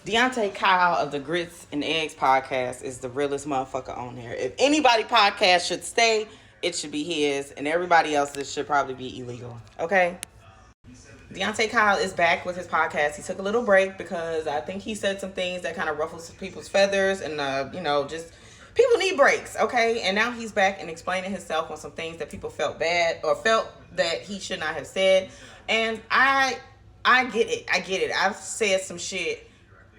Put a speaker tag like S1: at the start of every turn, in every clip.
S1: Deontay Kyle of the Grits and Eggs podcast is the realest motherfucker on there. If anybody podcast should stay, it should be his, and everybody else's should probably be illegal. Okay? Deontay Kyle is back with his podcast. He took a little break because I think he said some things that kind of ruffles people's feathers, and just people need breaks, okay? And now he's back and explaining himself on some things that people felt bad or felt that he should not have said. And I get it. I've said some shit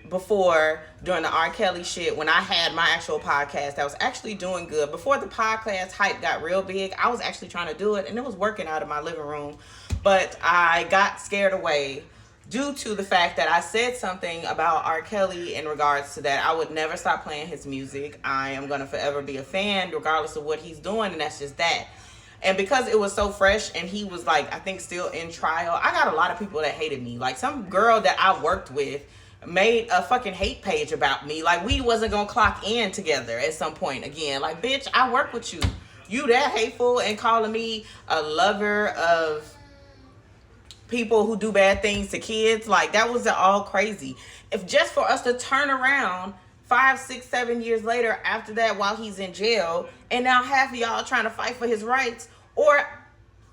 S1: before during the R. Kelly shit when I had my actual podcast that was actually doing good. Before the podcast hype got real big, I was actually trying to do it, and it was working out of my living room. But I got scared away due to the fact that I said something about R. Kelly in regards to that. I would never stop playing his music. I am going to forever be a fan regardless of what he's doing, and that's just that. And because it was so fresh and he was like, I think still in trial, I got a lot of people that hated me. Like some girl that I worked with made a fucking hate page about me. Like we wasn't going to clock in together at some point again. Like, bitch, I work with you. You that hateful and calling me a lover of people who do bad things to kids. Like that was all crazy. If just for us to turn around 5, 6, 7 years later after that while he's in jail, and now half of y'all trying to fight for his rights, or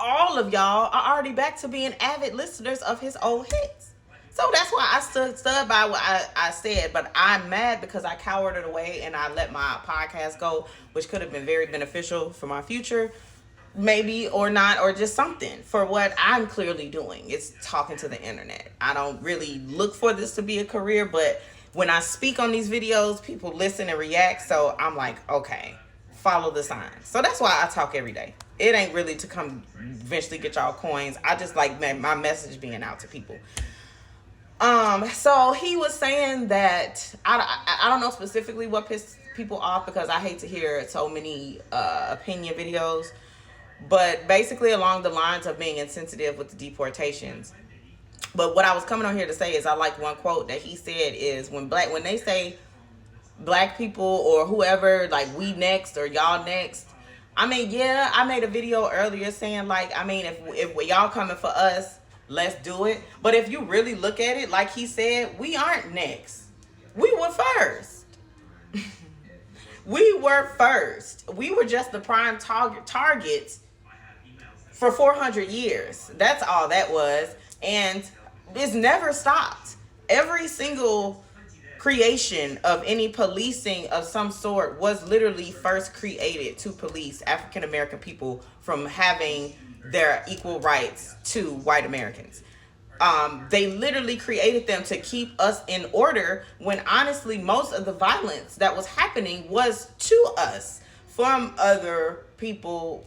S1: all of y'all are already back to being avid listeners of his old hits. So that's why I stood by what I said, but I'm mad because I cowered it away and I let my podcast go, which could have been very beneficial for my future, maybe, or not, or just something for what I'm clearly doing. It's talking to the internet. I don't really look for this to be a career, but when I speak on these videos, people listen and react, so I'm like, okay, follow the signs. So that's why I talk every day. It ain't really to come eventually get y'all coins. I just like my message being out to people. So he was saying that I don't know specifically what pissed people off because I hate to hear so many opinion videos, but basically along the lines of being insensitive with the deportations. But what I was coming on here to say is I like one quote that he said is when they say black people or whoever, like we next or y'all next. I mean, yeah, I made a video earlier saying like, I mean, if y'all coming for us, let's do it. But if you really look at it, like he said, we aren't next. We were first. We were first. We were just the prime targets for 400 years. That's all that was. And it's never stopped. Every single creation of any policing of some sort was literally first created to police African American people from having their equal rights to white Americans. They literally created them to keep us in order when honestly most of the violence that was happening was to us from other people,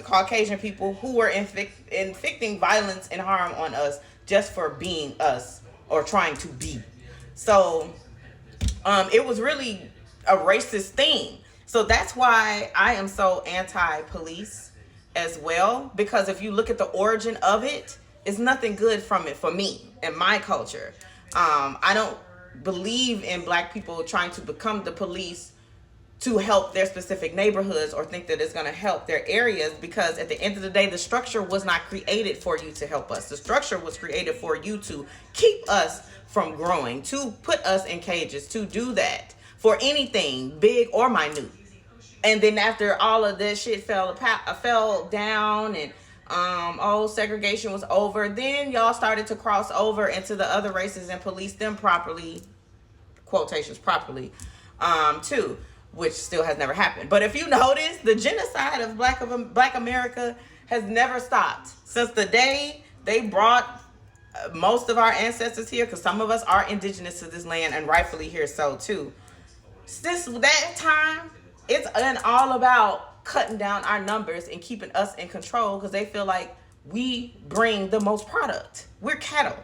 S1: Caucasian people who were inflicting violence and harm on us just for being us or trying to be. So it was really a racist thing. So that's why I am so anti-police as well, because if you look at the origin of it, it's nothing good from it for me and my culture. I don't believe in black people trying to become the police to help their specific neighborhoods or think that it's going to help their areas, because at the end of the day, the structure was not created for you to help us. The structure was created for you to keep us from growing, to put us in cages, to do that for anything big or minute. And then after all of this shit fell down and segregation was over, then y'all started to cross over into the other races and police them properly, quotations properly, too, which still has never happened. But if you notice, the genocide of Black America has never stopped since the day they brought most of our ancestors here, because some of us are indigenous to this land and rightfully here so too. Since that time, it's all about cutting down our numbers and keeping us in control, because they feel like we bring the most product. We're cattle.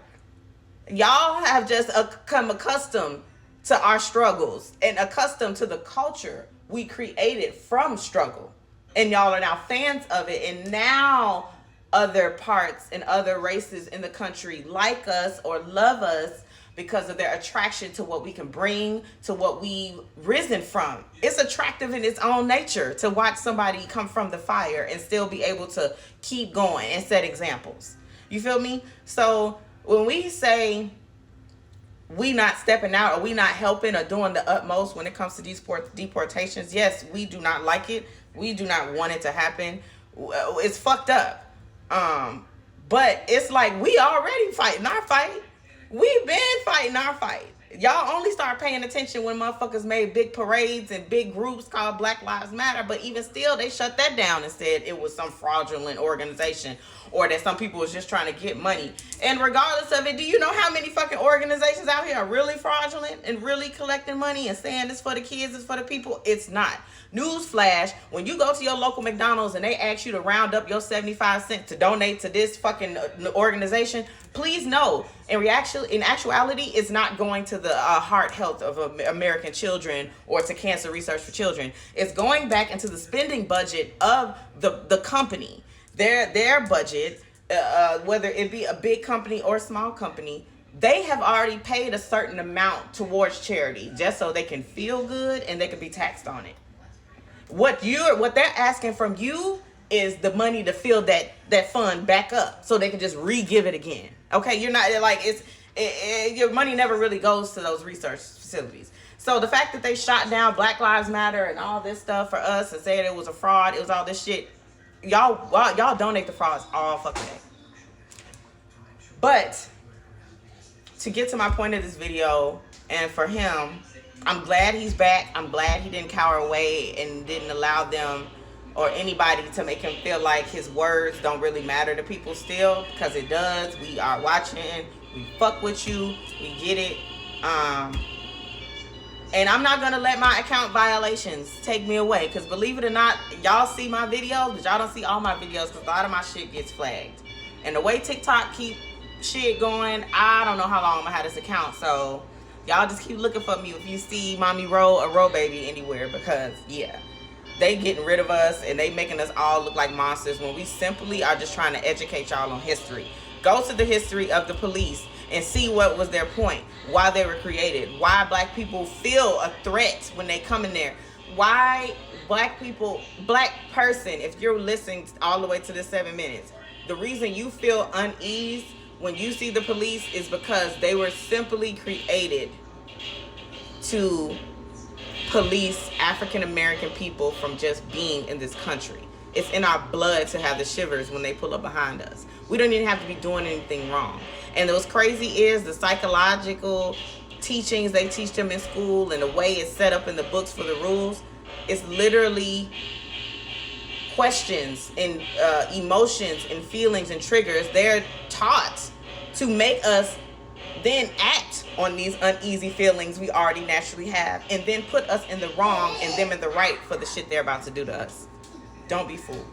S1: Y'all have just become accustomed to our struggles and accustomed to the culture we created from struggle. And y'all are now fans of it. And now other parts and other races in the country like us or love us because of their attraction to what we can bring, to what we've risen from. It's attractive in its own nature to watch somebody come from the fire and still be able to keep going and set examples. You feel me? So when we say we not stepping out, or we not helping or doing the utmost when it comes to these deportations. Yes, we do not like it. We do not want it to happen. It's fucked up. But it's like we already fighting our fight. We've been fighting our fight. Y'all only start paying attention when motherfuckers made big parades and big groups called Black Lives Matter. But even still, they shut that down and said it was some fraudulent organization, or that some people was just trying to get money. And regardless of it, do you know how many fucking organizations out here are really fraudulent and really collecting money and saying it's for the kids, it's for the people? It's not. Newsflash, when you go to your local McDonald's and they ask you to round up your 75 cents to donate to this fucking organization, please know, in actuality, it's not going to the heart health of American children or to cancer research for children. It's going back into the spending budget of the company. Their budget, whether it be a big company or a small company, they have already paid a certain amount towards charity just so they can feel good and they can be taxed on it. What they're asking from you is the money to fill that fund back up so they can just re-give it again. Okay, you're not like your money never really goes to those research facilities. So the fact that they shot down Black Lives Matter and all this stuff for us and said it was a fraud, it was all this shit. Y'all donate the frauds all fucking day. But to get to my point of this video, and for him, I'm glad he's back. I'm glad he didn't cower away and didn't allow them or anybody to make him feel like his words don't really matter to people still, because it does. We are watching. We fuck with you. We get it. And I'm not going to let my account violations take me away, because believe it or not, y'all see my videos, but y'all don't see all my videos because a lot of my shit gets flagged. And the way TikTok keep shit going, I don't know how long I'm going to have this account. So y'all just keep looking for me if you see Mommy Ro or Ro Baby anywhere, because, yeah, they getting rid of us and they making us all look like monsters when we simply are just trying to educate y'all on history. Go to the history of the police and see what was their point, why they were created, why black people feel a threat when they come in there, why black person, if you're listening all the way to the 7 minutes, the reason you feel unease when you see the police is because they were simply created to police African American people from just being in this country. It's in our blood to have the shivers when they pull up behind us. We don't even have to be doing anything wrong. And what's crazy is the psychological teachings they teach them in school and the way it's set up in the books for the rules. It's literally questions and emotions and feelings and triggers. They're taught to make us then act on these uneasy feelings we already naturally have, and then put us in the wrong and them in the right for the shit they're about to do to us. Don't be fooled.